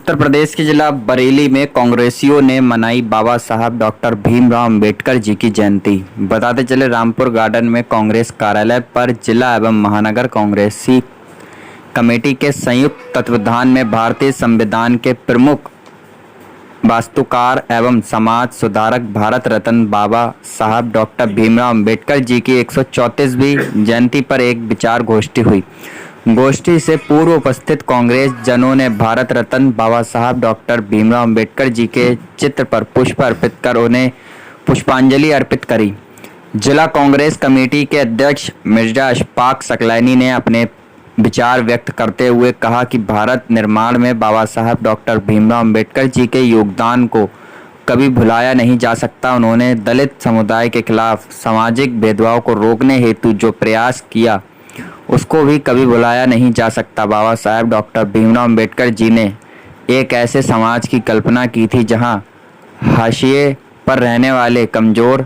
उत्तर प्रदेश के जिला बरेली में कांग्रेसियों ने मनाई बाबा साहब डॉक्टर भीमराव अंबेडकर जी की जयंती। बताते चले रामपुर गार्डन में कांग्रेस कार्यालय पर जिला एवं महानगर कांग्रेसी कमेटी के संयुक्त तत्वावधान में भारतीय संविधान के प्रमुख वास्तुकार एवं समाज सुधारक भारत रत्न बाबा साहब डॉक्टर भीमराव अंबेडकर जी की 134वीं जयंती पर एक विचार गोष्ठी हुई। गोष्ठी से पूर्व उपस्थित कांग्रेस जनों ने भारत रत्न बाबा साहब डॉक्टर भीमराव अंबेडकर जी के चित्र पर पुष्प अर्पित कर उन्हें पुष्पांजलि अर्पित करी। जिला कांग्रेस कमेटी के अध्यक्ष मिर्जा अशफाक सकलैनी ने अपने विचार व्यक्त करते हुए कहा कि भारत निर्माण में बाबा साहब डॉक्टर भीमराव अंबेडकर जी के योगदान को कभी भुलाया नहीं जा सकता। उन्होंने दलित समुदाय के खिलाफ सामाजिक भेदभाव को रोकने हेतु जो प्रयास किया उसको भी कभी भुलाया नहीं जा सकता। बाबा साहब डॉक्टर भीमराव अंबेडकर जी ने एक ऐसे समाज की कल्पना की थी जहां हाशिए पर रहने वाले कमजोर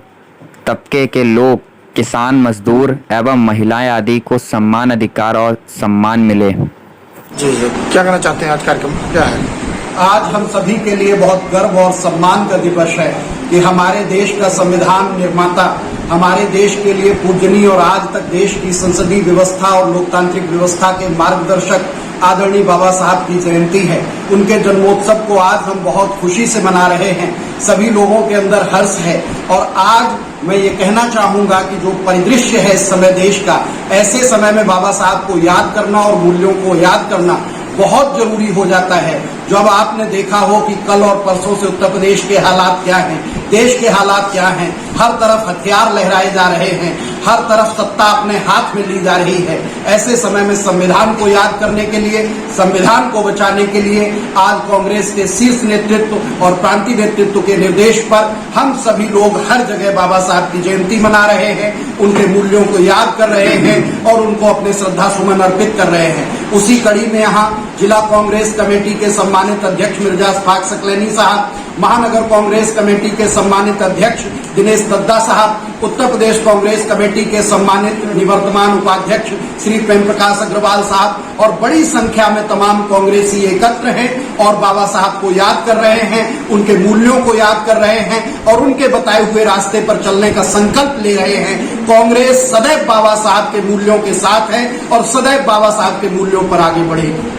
तबके के लोग, किसान, मजदूर एवं महिलाएं आदि को सम्मान, अधिकार और सम्मान मिले। जी क्या कहना चाहते हैं? आज कार्यक्रम क्या है? आज हम सभी के लिए बहुत गर्व और सम्मान का दिवस है कि हमारे देश का संविधान निर्माता, हमारे देश के लिए पूजनीय और आज तक देश की संसदीय व्यवस्था और लोकतांत्रिक व्यवस्था के मार्गदर्शक आदरणीय बाबा साहब की जयंती है। उनके जन्मोत्सव को आज हम बहुत खुशी से मना रहे हैं। सभी लोगों के अंदर हर्ष है और आज मैं ये कहना चाहूंगा कि जो परिदृश्य है इस समय देश का, ऐसे समय में बाबा साहब को याद करना और मूल्यों को याद करना बहुत जरूरी हो जाता है। जब आपने देखा हो कि कल और परसों से उत्तर प्रदेश के हालात क्या हैं, देश के हालात क्या हैं, हर तरफ हथियार लहराए जा रहे हैं, हर तरफ सत्ता अपने हाथ में ली जा रही है। ऐसे समय में संविधान को याद करने के लिए, संविधान को बचाने के लिए आज कांग्रेस के शीर्ष नेतृत्व और प्रांतीय नेतृत्व के निर्देश पर हम सभी लोग हर जगह बाबा साहब की जयंती मना रहे हैं, उनके मूल्यों को याद कर रहे हैं और उनको अपने श्रद्धा सुमन अर्पित कर रहे हैं। उसी कड़ी में यहाँ जिला कांग्रेस कमेटी के सम्मानित अध्यक्ष मिर्जा अशफाक सकलैनी साहब, महानगर कांग्रेस कमेटी के सम्मानित अध्यक्ष दिनेश दद्दा साहब, उत्तर प्रदेश कांग्रेस कमेटी के सम्मानित निवर्तमान उपाध्यक्ष श्री प्रेम प्रकाश अग्रवाल साहब और बड़ी संख्या में तमाम कांग्रेसी एकत्र हैं और बाबा साहब को याद कर रहे हैं, उनके मूल्यों को याद कर रहे हैं और उनके बताए हुए रास्ते पर चलने का संकल्प ले रहे हैं। कांग्रेस सदैव बाबा साहब के मूल्यों के साथ है और सदैव बाबा साहब के मूल्यों पर आगे बढ़ेगी।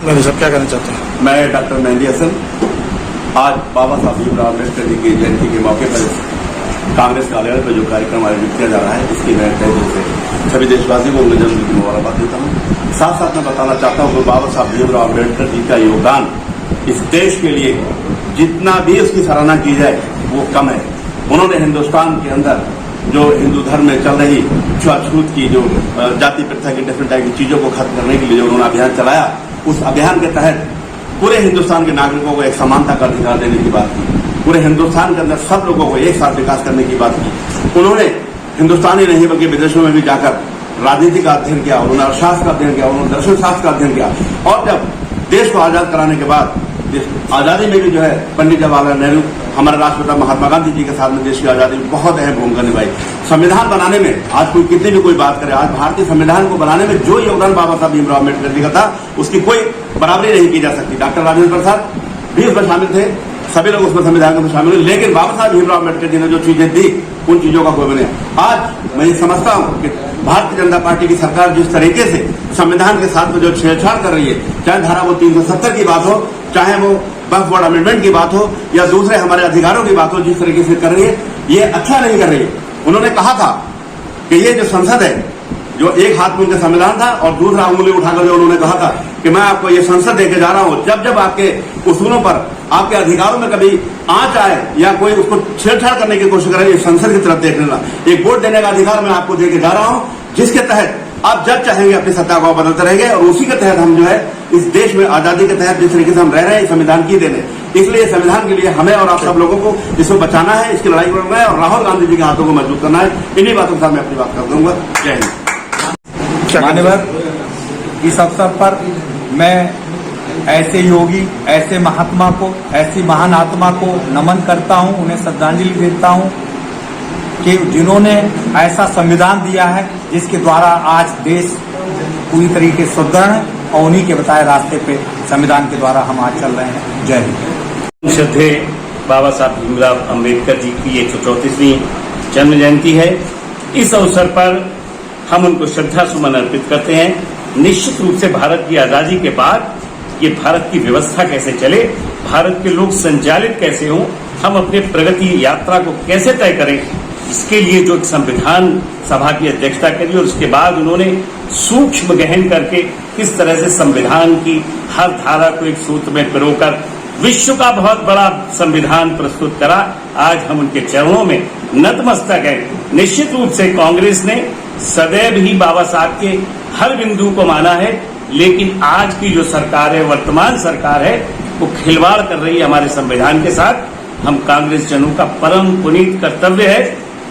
मेरे सब क्या कहना चाहते हैं? मैं डॉक्टर मेहंदी हसन आज बाबा साहब भीमराव अम्बेडकर जी की जयंती के मौके पर कांग्रेस कार्यालय पर जो कार्यक्रम आयोजित किया जा रहा है, इसकी मैं तहे दिल से सभी देशवासियों को उनके जन्मदिन की मुबारकबाद देता हूँ। साथ साथ मैं बताना चाहता हूँ कि बाबा साहब भीमराव अम्बेडकर जी का योगदान इस देश के लिए जितना भी उसकी सराहना की जाए वो कम है। उन्होंने हिन्दुस्तान के अंदर जो हिंदू धर्म में चल रही छुआछूत की, जो जाति प्रथा की, डिफरेंट टाइप की चीजों को खत्म करने के लिए जो उन्होंने अभियान चलाया, उस अभियान के तहत पूरे हिंदुस्तान के नागरिकों को एक समानता का अधिकार देने की बात की। पूरे हिंदुस्तान के अंदर सब लोगों को एक साथ विकास करने की बात की। उन्होंने हिंदुस्तान ही नहीं बल्कि विदेशों में भी जाकर राजनीति का अध्ययन किया, उन्होंने अर्थशास्त्र का अध्ययन किया, उन्होंने दर्शन शास्त्र का अध्ययन किया और जब देश को आजाद कराने के बाद आजादी में भी जो है पंडित जवाहरलाल नेहरू, हमारे राष्ट्रपिता महात्मा गांधी जी के साथ में देश की आजादी में बहुत अहम भूमिका निभाई। संविधान बनाने में आज कोई कितनी भी कोई बात करे, आज भारतीय संविधान को बनाने में जो योगदान बाबा साहब भीमराव अम्बेडकर जी का था उसकी कोई बराबरी नहीं की जा सकती। डॉक्टर राजेंद्र प्रसाद भी उसमें शामिल थे, सभी लोग उसमें संविधान में शामिल हुए, लेकिन बाबा साहब भीमराव अम्बेडकर जी ने जो चीजें दी उन चीजों का कोई बने। आज मैं ये समझता हूँ कि भारतीय जनता पार्टी की सरकार जिस तरीके से संविधान के साथ में जो छेड़छाड़ कर रही है, चाहे धारा वो 370 की बात हो, चाहे वो वक्फ बोर्ड अमेंडमेंट की बात हो या दूसरे हमारे अधिकारों की बात हो, जिस तरीके से कर रही है ये अच्छा नहीं कर रही है। उन्होंने कहा था कि ये जो संसद है, जो एक हाथ में उनका संविधान था और दूसरा उंगली उठाकर जो उन्होंने कहा था कि मैं आपको ये संसद देके जा रहा हूं, जब जब आपके उसूलों पर, आपके अधिकारों में कभी आंच आए या कोई उसको छेड़छाड़ करने की कोशिश करे, संसद की तरफ देख लेना। एक वोट देने का अधिकार मैं आपको देके जा रहा हूं, जिसके तहत आप जब चाहेंगे अपनी सत्ता को बदलते रहेंगे और उसी के तहत हम जो है इस देश में आजादी के तहत जिस तरीके से हम रह रहे हैं संविधान की देने, इसलिए संविधान के लिए हमें और आप सब लोगों को इसको बचाना है, इसकी लड़ाई लड़ना है और राहुल गांधी जी के हाथों को मजबूत करना है। इन्हीं बातों के साथ मैं अपनी बात कर दूंगा। जय हिंद। मान्यवर, इस अवसर पर मैं ऐसे योगी, ऐसे महात्मा को, ऐसी महान आत्मा को नमन करता हूं, उन्हें श्रद्धांजलि देता हूं कि जिन्होंने ऐसा संविधान दिया है जिसके द्वारा आज देश पूरी तरीके से सुदृढ़ है और उन्हीं के बताए रास्ते पे संविधान के द्वारा हम आज चल रहे हैं। जय हिंद। श्रद्धे बाबा साहब भीमराव अंबेडकर जी की 134वीं जन्म जयंती है। इस अवसर पर हम उनको श्रद्धा सुमन अर्पित करते हैं। निश्चित रूप से भारत की आजादी के बाद ये भारत की व्यवस्था कैसे चले, भारत के लोग संचालित कैसे हों, हम अपने प्रगति यात्रा को कैसे तय करें, इसके लिए जो संविधान सभा की अध्यक्षता करी और उसके बाद उन्होंने सूक्ष्म गहन करके किस तरह से संविधान की हर धारा को एक सूत्र में पिरोकर विश्व का बहुत बड़ा संविधान प्रस्तुत करा, आज हम उनके चरणों में नतमस्तक हैं। निश्चित रूप से कांग्रेस ने सदैव ही बाबा साहब के हर बिंदु को माना है, लेकिन आज की जो सरकार है, वर्तमान सरकार है, वो खिलवाड़ कर रही है हमारे संविधान के साथ। हम कांग्रेस जनों का परम पुनीत कर्तव्य है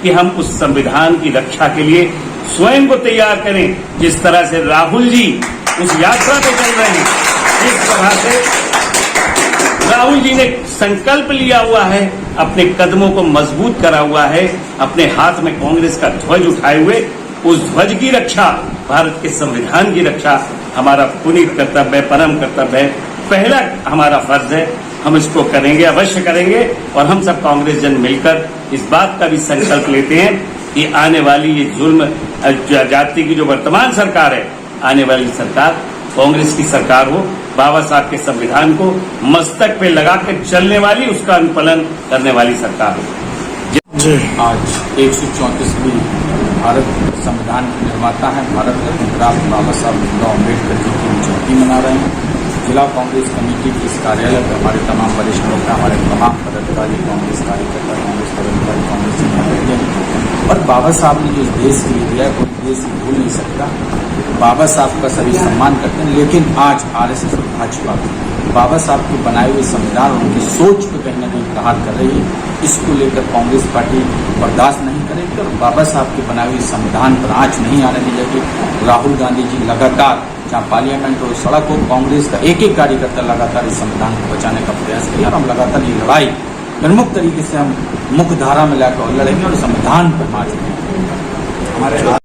कि हम उस संविधान की रक्षा के लिए स्वयं को तैयार करें। जिस तरह से राहुल जी उस यात्रा पे चल रहे हैं, जिस तरह से राहुल जी ने संकल्प लिया हुआ है, अपने कदमों को मजबूत करा हुआ है, अपने हाथ में कांग्रेस का ध्वज उठाए हुए, उस ध्वज की रक्षा, भारत के संविधान की रक्षा हमारा पुनीत कर्तव्य है, परम कर्तव्य है, पहला हमारा फर्ज है। हम इसको करेंगे, अवश्य करेंगे। और हम सब कांग्रेस जन मिलकर इस बात का भी संकल्प लेते हैं कि आने वाली ये जुल्म जाति की जो वर्तमान सरकार है, आने वाली सरकार कांग्रेस की सरकार हो, बाबा साहब के संविधान को मस्तक पे लगा कर चलने वाली, उसका अनुपालन करने वाली सरकार हो। जी आज 134वीं भारत संविधान के निर्माता हैं, भारत रत्न डॉक्टर बाबा साहब भीमराव अम्बेडकर जी की जयंती मना रहे हैं। जिला कांग्रेस कमेटी के इस कार्यालय पर हमारे तमाम वरिष्ठ नेता, हमारे तमाम पदाधिकारी, कांग्रेस कार्यकर्ता, कांग्रेस पदाधिकारी, कांग्रेस हैं। और बाबा साहब ने जो इस देश के लिए दिया है, कोई देश भूल नहीं सकता। बाबा साहब का सभी सम्मान करते हैं, लेकिन आज आरएसएस और भाजपा बाबा साहब के बनाए हुए संविधान और उनकी सोच पर कहीं न कहीं प्रहार कर रही है। इसको लेकर कांग्रेस पार्टी बर्दाश्त नहीं करेगी और बाबा साहब के बनाए हुए संविधान पर आंच नहीं आने दी जाएगी। राहुल गांधी जी लगातार, जहाँ पार्लियामेंट और सड़क हो, कांग्रेस का एक एक कार्यकर्ता लगातार इस संविधान को बचाने का प्रयास किया और हम लगातार ये लड़ाई प्रमुख तरीके से हम मुख्य धारा में लाकर लड़ेंगे और संविधान पर मार्च करेंगे। हमारे